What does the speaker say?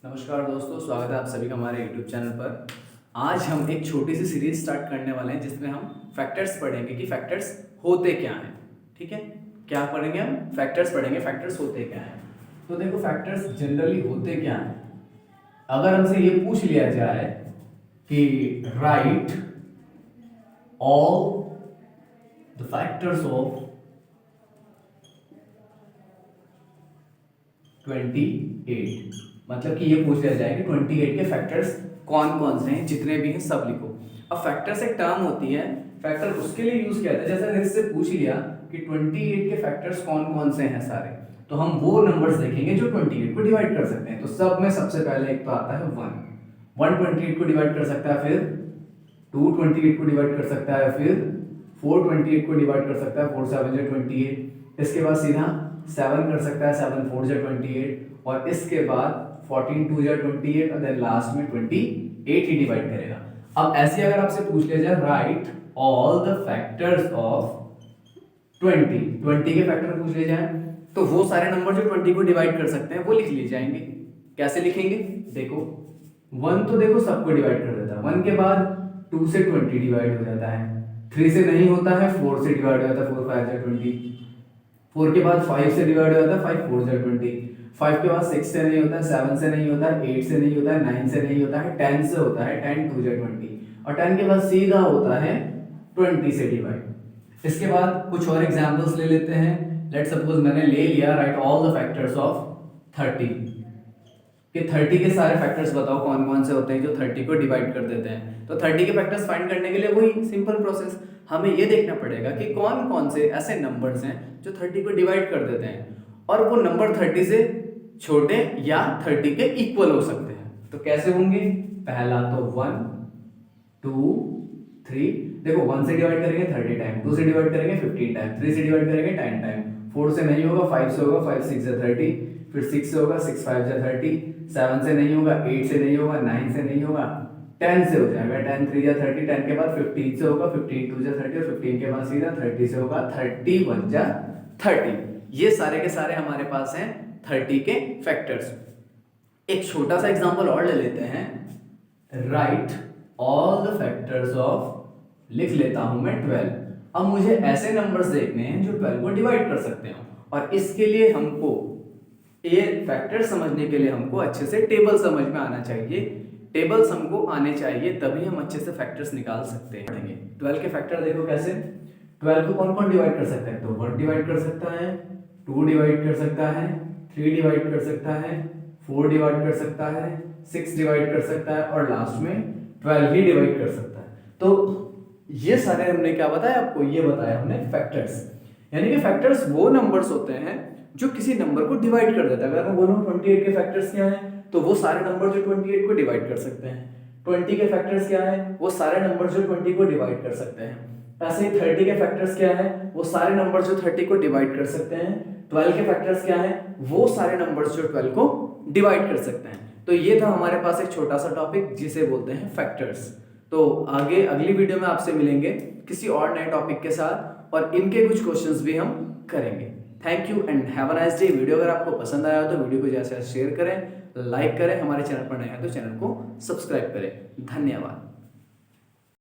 नमस्कार दोस्तों, स्वागत है आप सभी का हमारे YouTube चैनल पर। आज हम एक छोटी सी सीरीज स्टार्ट करने वाले हैं जिसमें हम फैक्टर्स पढ़ेंगे कि फैक्टर्स होते क्या हैं। ठीक है, क्या पढ़ेंगे हम? फैक्टर्स पढ़ेंगे। फैक्टर्स होते क्या हैं? तो देखो, फैक्टर्स जनरली होते क्या हैं। अगर हमसे ये पूछ लिया जाए कि right all the factors of 28, मतलब कि ये पूछ लिया जाए कि 28 के फैक्टर्स कौन कौन से हैं, जितने भी हैं सब लिखो। अब फैक्टर्स एक टर्म होती है, फैक्टर उसके लिए यूज किया जाता है जैसे इससे पूछ लिया कि 28 के फैक्टर्स कौन कौन से हैं सारे, तो हम वो नंबर्स देखेंगे जो 28 को डिवाइड कर सकते हैं। तो सब में सबसे पहले एक तो आता है 1 28 को डिवाइड कर सकता है, फिर 2 28 को डिवाइड कर सकता है, फिर 4 28 को डिवाइड कर सकता है, 4 7 जा 28। इसके बाद सीधा 7 कर सकता है, 7 4 जा 28, और इसके बाद 14 2 जा 28, और देन लास्ट में 28 ही डिवाइड करेगा। अब ऐसे अगर आपसे पूछ लिया जाए right all the factors of 20 के फैक्टर पूछ लिए जाए, तो वो सारे नंबर जो 20 को डिवाइड कर सकते हैं वो लिख लिए जाएंगे। कैसे लिखेंगे? देखो, 1 तो देखो सबको डिवाइड कर देता है, 1 के बाद 2 से 20 डिवाइड हो जाता है, 3 से नहीं होता है, 4 से डिवाइड हो जाता है, 4 5 जा 20, 4 के बाद 5 से डिवाइड हो जाता है, 5 4 जा 20, 5 के बाद 6 से नहीं होता है, 7 से नहीं होता है, 8 से नहीं होता है, 9 से नहीं होता है, 10 से होता है, 10 2 जा 20, और 10 के बाद सीधा होता है 20 से डिवाइड। इसके बाद कुछ और एग्जांपल्स ले लेते हैं। लेट्स सपोज मैंने ले लिया right all the factors of 30, कि 30 के सारे फैक्टर्स बताओ कौन कौन से होते हैं जो 30 को डिवाइड कर देते हैं। तो 30 के फैक्टर्स फाइंड करने के लिए वही सिंपल प्रोसेस, हमें ये देखना पड़ेगा कि कौन कौन से ऐसे नंबर्स हैं जो 30 को डिवाइड कर देते हैं, और वो नंबर 30 से छोटे या 30 के इक्वल हो सकते हैं। तो कैसे होंगे? पहला तो 1 2 3, देखो 1 से डिवाइड करेंगे 30 टाइम, 2 से डिवाइड करेंगे 15 टाइम, 3 से डिवाइड करेंगे 10 टाइम, 4 से नहीं होगा 5 से होगा, 5 6 जा 30, फिर 6 से होगा 6 5 जा 30, 7 से नहीं होगा, 8 से नहीं होगा, 9 से नहीं होगा, 10 से हो जाएगा, 10 3 जा 30, 10 के बाद 15 से होगा, 15 2 जा 30, और 15 के बाद सीधा 30 से होगा, 30 1 जा 30। ये सारे के सारे हमारे पास हैं 30 के फैक्टर्स। एक छोटा सा एग्जांपल और ले लेते हैं। Right all the factors of, लिख लेता हूं मैं 12। अब मुझे ऐसे नंबर्स देखने हैं जो 12 को डिवाइड कर सकते हो, और इसके लिए हमको ये फैक्टर समझने के लिए हमको अच्छे से टेबल समझ में आना चाहिए। टेबल्स हमको आने चाहिए, तभी हम अच्छे से फैक्टर्स निकाल सकते हैं। पढ़ेंगे 12 के फैक्टर। देखो कैसे, 12 को कौन कौन डिवाइड कर सकता है? तो 1 डिवाइड कर सकता है, 2 डिवाइड कर सकता है, 3 डिवाइड कर सकता है, 4 डिवाइड कर सकता है, 6 डिवाइड कर सकता है, और लास्ट में 12 ही डिवाइड कर सकता है। तो ये सारे हमने क्या बताया आपको? ये बताया हमने फैक्टर्स। यानी कि फैक्टर्स वो नंबर्स होते हैं जो किसी नंबर को डिवाइड कर देता है। अगर मैं बोलूं 28 के फैक्टर्स क्या हैं, तो वो सारे नंबर जो 28 को डिवाइड कर सकते हैं। 20 के फैक्टर्स क्या हैं? वो सारे नंबर जो 20 को डिवाइड कर सकते हैं। ऐसे ही 30 के फैक्टर्स क्या हैं? वो सारे नंबर जो 30 को डिवाइड कर सकते हैं। 12 के फैक्टर्स क्या हैं? वो सारे नंबर्स जो 12 को डिवाइड कर सकते हैं। तो ये था हमारे पास एक छोटा सा टॉपिक जिसे बोलते हैं फैक्टर्स। तो आगे अगली वीडियो में आपसे मिलेंगे किसी और नए टॉपिक के साथ, और इनके कुछ क्वेश्चंस भी हम करेंगे। Thank you and have a nice day. Video अगर आपको पसंद आया तो वीडियो को ज़्यादा से ज़्यादा शेयर करें, लाइक करें, हमारे चैनल पर नए हैं तो चैनल को सब्सक्राइब करें। धन्यवाद।